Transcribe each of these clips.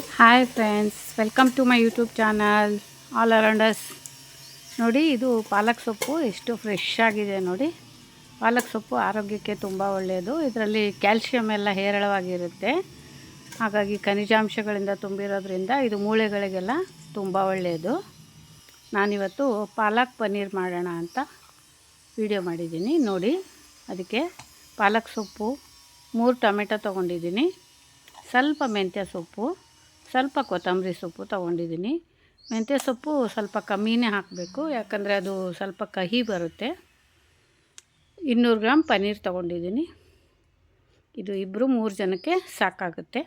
Hi friends, welcome to my YouTube channel all around us. ನೋಡಿ, ಇದು ಪಾಲಕ್ ಸೊಪ್ಪು ಎಷ್ಟು ಫ್ರೆಶ್ ಆಗಿದೆ ನೋಡಿ. ಪಾಲಕ್ ಸೊಪ್ಪು ಆರೋಗ್ಯಕ್ಕೆ ತುಂಬ ಒಳ್ಳೆಯದು. ಇದರಲ್ಲಿ ಕ್ಯಾಲ್ಶಿಯಂ ಎಲ್ಲ ಹೇರಳವಾಗಿರುತ್ತೆ. ಹಾಗಾಗಿ ಖನಿಜಾಂಶಗಳಿಂದ ತುಂಬಿರೋದ್ರಿಂದ ಇದು ಮೂಳೆಗಳಿಗೆಲ್ಲ ತುಂಬ ಒಳ್ಳೆಯದು. ನಾನಿವತ್ತು ಪಾಲಕ್ ಪನ್ನೀರ್ ಮಾಡೋಣ ಅಂತ ವಿಡಿಯೋ ಮಾಡಿದ್ದೀನಿ ನೋಡಿ. ಅದಕ್ಕೆ ಪಾಲಕ್ ಸೊಪ್ಪು, 3 ಟೊಮೆಟೊ ತೊಗೊಂಡಿದ್ದೀನಿ, ಸ್ವಲ್ಪ ಮೆಂತ್ಯ ಸೊಪ್ಪು, ಸ್ವಲ್ಪ ಕೊತ್ತಂಬರಿ ಸೊಪ್ಪು ತೊಗೊಂಡಿದ್ದೀನಿ. ಮೆಂತ್ಯ ಸೊಪ್ಪು ಸ್ವಲ್ಪ ಕಮ್ಮಿನೇ ಹಾಕಬೇಕು, ಯಾಕಂದರೆ ಅದು ಸ್ವಲ್ಪ ಕಹಿ ಬರುತ್ತೆ. 200 ಗ್ರಾಮ್ ಪನ್ನೀರ್ ತೊಗೊಂಡಿದ್ದೀನಿ. ಇದು 2-3 ಜನಕ್ಕೆ ಸಾಕಾಗುತ್ತೆ.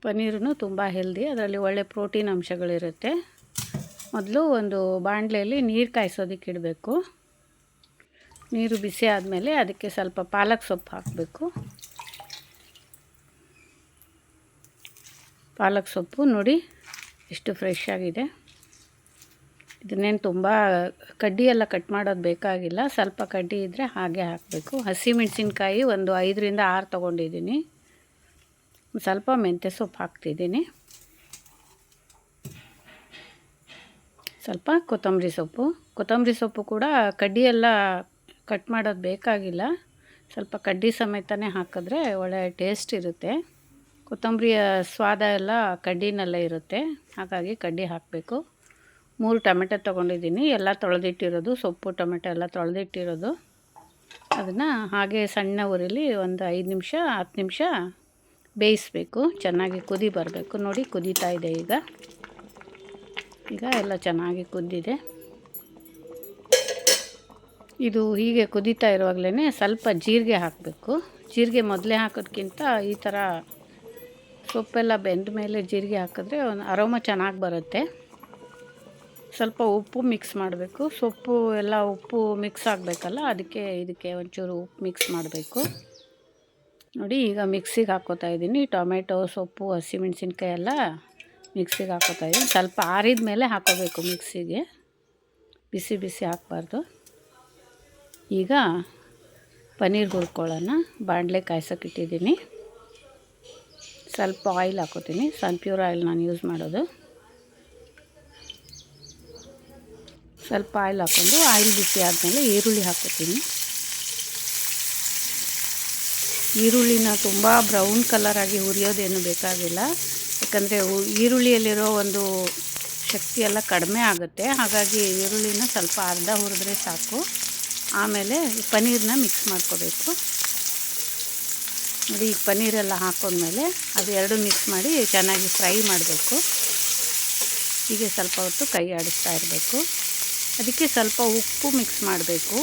ಪನ್ನೀರೂ ತುಂಬ ಹೆಲ್ದಿ, ಅದರಲ್ಲಿ ಒಳ್ಳೆ ಪ್ರೋಟೀನ್ ಅಂಶಗಳಿರುತ್ತೆ. ಮೊದಲು ಒಂದು ಬಾಣಲೆಯಲ್ಲಿ ನೀರು ಕಾಯಿಸೋದಕ್ಕೆ ಇಡಬೇಕು. ನೀರು ಬಿಸಿ ಆದಮೇಲೆ ಅದಕ್ಕೆ ಸ್ವಲ್ಪ ಪಾಲಕ್ ಸೊಪ್ಪು ಹಾಕಬೇಕು. ಪಾಲಕ್ ಸೊಪ್ಪು ನೋಡಿ ಎಷ್ಟು ಫ್ರೆಶ್ ಆಗಿದೆ. ಇದನ್ನೇನು ತುಂಬ ಕಡ್ಡಿ ಎಲ್ಲ ಕಟ್ ಮಾಡೋದು ಬೇಕಾಗಿಲ್ಲ, ಸ್ವಲ್ಪ ಕಡ್ಡಿ ಇದ್ದರೆ ಹಾಗೆ ಹಾಕಬೇಕು. ಹಸಿಮೆಣಸಿನ್ಕಾಯಿ ಒಂದು 5-6 ತೊಗೊಂಡಿದ್ದೀನಿ. ಸ್ವಲ್ಪ ಮೆಂತ್ಯ ಸೊಪ್ಪು ಹಾಕ್ತಿದ್ದೀನಿ. ಸ್ವಲ್ಪ ಕೊತ್ತಂಬರಿ ಸೊಪ್ಪು ಕೂಡ ಕಡ್ಡಿ ಎಲ್ಲ ಕಟ್ ಮಾಡೋದು ಬೇಕಾಗಿಲ್ಲ, ಸ್ವಲ್ಪ ಕಡ್ಡಿ ಸಮೇತನೇ ಹಾಕಿದ್ರೆ ಒಳ್ಳೆ ಟೇಸ್ಟ್ ಇರುತ್ತೆ. ಕೊತ್ತಂಬರಿಯ ಸ್ವಾದ ಎಲ್ಲ ಕಡ್ಡಿನಲ್ಲೇ ಇರುತ್ತೆ, ಹಾಗಾಗಿ ಕಡ್ಡಿ ಹಾಕಬೇಕು. 3 ಟೊಮೆಟೊ ತೊಗೊಂಡಿದ್ದೀನಿ, ಎಲ್ಲ ತೊಳೆದಿಟ್ಟಿರೋದು, ಸೊಪ್ಪು ಟೊಮೆಟೊ ಎಲ್ಲ ತೊಳೆದಿಟ್ಟಿರೋದು. ಅದನ್ನು ಹಾಗೆ ಸಣ್ಣ ಉರಿಲಿ ಒಂದು 5-10 ನಿಮಿಷ ಬೇಯಿಸಬೇಕು. ಚೆನ್ನಾಗಿ ಕುದಿ ಬರಬೇಕು. ನೋಡಿ, ಕುದೀತಾ ಇದೆ ಈಗ ಎಲ್ಲ ಚೆನ್ನಾಗಿ ಕುದ್ದಿದೆ. ಇದು ಹೀಗೆ ಕುದೀತಾ ಇರುವಾಗಲೇ ಸ್ವಲ್ಪ ಜೀರಿಗೆ ಹಾಕಬೇಕು. ಜೀರಿಗೆ ಮೊದಲೇ ಹಾಕೋದಕ್ಕಿಂತ ಈ ಥರ ಸೊಪ್ಪೆಲ್ಲ ಬೆಂದ ಮೇಲೆ ಜೀರಿಗೆ ಹಾಕಿದ್ರೆ ಒಂದು ಅರೋಮ ಚೆನ್ನಾಗಿ ಬರುತ್ತೆ. ಸ್ವಲ್ಪ ಉಪ್ಪು ಮಿಕ್ಸ್ ಮಾಡಬೇಕು. ಸೊಪ್ಪು ಎಲ್ಲ ಉಪ್ಪು ಮಿಕ್ಸ್ ಆಗಬೇಕಲ್ಲ, ಇದಕ್ಕೆ ಒಂಚೂರು ಉಪ್ಪು ಮಿಕ್ಸ್ ಮಾಡಬೇಕು. ನೋಡಿ, ಈಗ ಮಿಕ್ಸಿಗೆ ಹಾಕ್ಕೋತಾ ಇದ್ದೀನಿ. ಟೊಮೆಟೊ, ಸೊಪ್ಪು, ಹಸಿಮೆಣಸಿನ್ಕಾಯಿ ಎಲ್ಲ ಮಿಕ್ಸಿಗೆ ಹಾಕ್ಕೋತಾ ಇದ್ದೀನಿ. ಸ್ವಲ್ಪ ಆರಿದ ಮೇಲೆ ಹಾಕೋಬೇಕು ಮಿಕ್ಸಿಗೆ, ಬಿಸಿ ಹಾಕಬಾರ್ದು. ಈಗ ಪನ್ನೀರ್ ಹುರ್ಕೊಳ್ಳೋಣ. ಬಾಣಲೆ ಕಾಯ್ಸೋಕ್ಕಿಟ್ಟಿದ್ದೀನಿ. ಸ್ವಲ್ಪ ಆಯಿಲ್ ಹಾಕೋತೀನಿ. ಸನ್ಪ್ಯೂರ್ ಆಯಿಲ್ ನಾನು ಯೂಸ್ ಮಾಡೋದು. ಸ್ವಲ್ಪ ಆಯಿಲ್ ಹಾಕ್ಕೊಂಡು ಆಯಿಲ್ ಬಿಸಿ ಆದಮೇಲೆ ಈರುಳ್ಳಿ ಹಾಕೋತೀನಿ. ಈರುಳ್ಳಿನ ತುಂಬ ಬ್ರೌನ್ ಕಲರಾಗಿ ಹುರಿಯೋದೇನು ಬೇಕಾಗಿಲ್ಲ, ಯಾಕಂದರೆ ಈರುಳ್ಳಿಯಲ್ಲಿರೋ ಒಂದು ಶಕ್ತಿ ಎಲ್ಲ ಕಡಿಮೆ ಆಗುತ್ತೆ. ಹಾಗಾಗಿ ಈರುಳ್ಳಿನ ಸ್ವಲ್ಪ ಅರ್ಧ ಹುರಿದ್ರೆ ಸಾಕು. ಆಮೇಲೆ ಪನ್ನೀರನ್ನ ಮಿಕ್ಸ್ ಮಾಡ್ಕೋಬೇಕು. ನೋಡಿ, ಈಗ ಪನ್ನೀರೆಲ್ಲ ಹಾಕೊಂಡ್ಮೇಲೆ ಅದು ಎರಡು ಮಿಕ್ಸ್ ಮಾಡಿ ಚೆನ್ನಾಗಿ ಫ್ರೈ ಮಾಡಬೇಕು. ಹೀಗೆ ಸ್ವಲ್ಪ ಹೊತ್ತು ಕೈ ಆಡಿಸ್ತಾ ಇರಬೇಕು. ಅದಕ್ಕೆ ಸ್ವಲ್ಪ ಉಪ್ಪು ಮಿಕ್ಸ್ ಮಾಡಬೇಕು.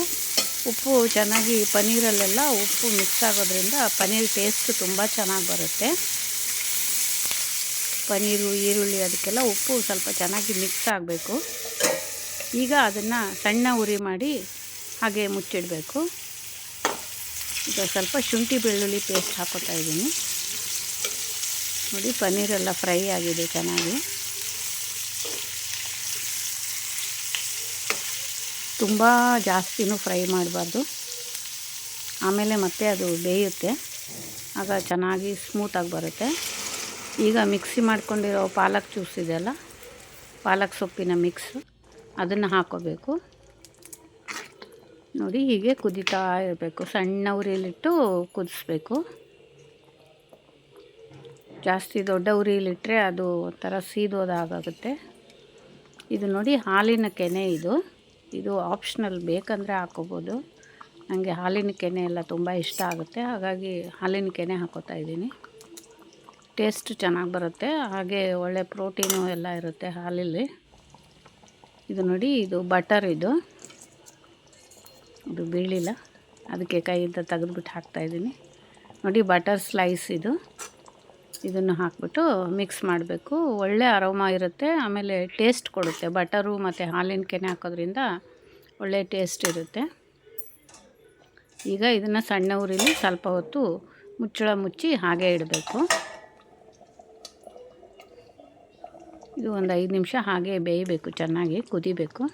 ಉಪ್ಪು ಚೆನ್ನಾಗಿ ಪನ್ನೀರಲ್ಲೆಲ್ಲ ಉಪ್ಪು ಮಿಕ್ಸ್ ಆಗೋದ್ರಿಂದ ಪನ್ನೀರ್ ಟೇಸ್ಟ್ ತುಂಬ ಚೆನ್ನಾಗಿ ಬರುತ್ತೆ. ಪನ್ನೀರು, ಈರುಳ್ಳಿ ಅದಕ್ಕೆಲ್ಲ ಉಪ್ಪು ಸ್ವಲ್ಪ ಚೆನ್ನಾಗಿ ಮಿಕ್ಸ್ ಆಗಬೇಕು. ಈಗ ಅದನ್ನು ಸಣ್ಣ ಉರಿ ಮಾಡಿ ಹಾಗೆ ಮುಚ್ಚಿಡಬೇಕು. ಈಗ ಸ್ವಲ್ಪ ಶುಂಠಿ ಬೆಳ್ಳುಳ್ಳಿ ಪೇಸ್ಟ್ ಹಾಕೋತಾ ಇದ್ದೀನಿ. ನೋಡಿ, ಪನ್ನೀರೆಲ್ಲ ಫ್ರೈ ಆಗಿದೆ ಚೆನ್ನಾಗಿ. ತುಂಬ ಜಾಸ್ತಿನೂ ಫ್ರೈ ಮಾಡಬಾರ್ದು, ಆಮೇಲೆ ಮತ್ತೆ ಅದು ಬೇಯುತ್ತೆ, ಆಗ ಚೆನ್ನಾಗಿ ಸ್ಮೂತಾಗಿ ಬರುತ್ತೆ. ಈಗ ಮಿಕ್ಸಿ ಮಾಡ್ಕೊಂಡಿರೋ ಪಾಲಕ್ ಜ್ಯೂಸ್ ಇದೆಯಲ್ಲ, ಪಾಲಕ್ ಸೊಪ್ಪಿನ ಮಿಕ್ಸ್, ಅದನ್ನು ಹಾಕೋಬೇಕು. ನೋಡಿ, ಹೀಗೆ ಕುದೀತಾ ಇರಬೇಕು. ಸಣ್ಣ ಉರಿಯಲ್ಲಿಟ್ಟು ಕುದಿಸ್ಬೇಕು. ಜಾಸ್ತಿ ದೊಡ್ಡ ಉರಿಯಲ್ಲಿಟ್ಟರೆ ಅದು ಒಂಥರ ಸೀದೋದಾಗುತ್ತೆ. ಇದು ನೋಡಿ, ಹಾಲಿನ ಕೆನೆ. ಇದು ಆಪ್ಷನಲ್, ಬೇಕಂದರೆ ಹಾಕೋಬೋದು. ನನಗೆ ಹಾಲಿನ ಕೆನೆ ಎಲ್ಲ ತುಂಬ ಇಷ್ಟ ಆಗುತ್ತೆ, ಹಾಗಾಗಿ ಹಾಲಿನ ಕೆನೆ ಹಾಕೋತಾ ಇದ್ದೀನಿ. ಟೇಸ್ಟ್ ಚೆನ್ನಾಗಿ ಬರುತ್ತೆ, ಹಾಗೆ ಒಳ್ಳೆ ಪ್ರೋಟೀನು ಎಲ್ಲ ಇರುತ್ತೆ ಹಾಲಲ್ಲಿ. ಇದು ನೋಡಿ, ಇದು ಬಟರ್. ಇದು ಬೀಳಿಲ್ಲ, ಅದಕ್ಕೆ ಕೈಯಿಂದ ತೆಗೆದುಬಿಟ್ಟು ಹಾಕ್ತಾಯಿದ್ದೀನಿ. ನೋಡಿ, ಬಟರ್ ಸ್ಲೈಸ್ ಇದನ್ನು ಹಾಕ್ಬಿಟ್ಟು ಮಿಕ್ಸ್ ಮಾಡಬೇಕು. ಒಳ್ಳೆ ಅರೋಮಾ ಇರುತ್ತೆ, ಆಮೇಲೆ ಟೇಸ್ಟ್ ಕೊಡುತ್ತೆ. ಬಟರು ಮತ್ತು ಹಾಲಿನ ಕೆನೆ ಹಾಕೋದ್ರಿಂದ ಒಳ್ಳೆ ಟೇಸ್ಟ್ ಇರುತ್ತೆ. ಈಗ ಇದನ್ನು ಸಣ್ಣ ಉರಿಲಿ ಸ್ವಲ್ಪ ಹೊತ್ತು ಮುಚ್ಚಳ ಮುಚ್ಚಿ ಹಾಗೆ ಇಡಬೇಕು. ಇದು ಒಂದು 5 ನಿಮಿಷ ಹಾಗೆ ಬೇಯಬೇಕು, ಚೆನ್ನಾಗಿ ಕುದಿಬೇಕು.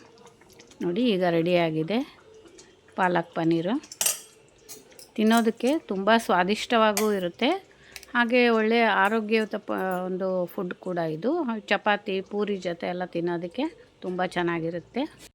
ನೋಡಿ, ಈಗ ರೆಡಿಯಾಗಿದೆ ಪಾಲಕ್ ಪನ್ನೀರು. ತಿನ್ನೋದಕ್ಕೆ ತುಂಬ ಸ್ವಾದಿಷ್ಟವಾಗೂ ಇರುತ್ತೆ, ಹಾಗೆ ಒಳ್ಳೆಯ ಆರೋಗ್ಯಯುತ ಒಂದು ಫುಡ್ ಕೂಡ ಇದು. ಚಪಾತಿ ಪೂರಿ ಜೊತೆ ಎಲ್ಲ ತಿನ್ನೋದಕ್ಕೆ ತುಂಬ ಚೆನ್ನಾಗಿರುತ್ತೆ.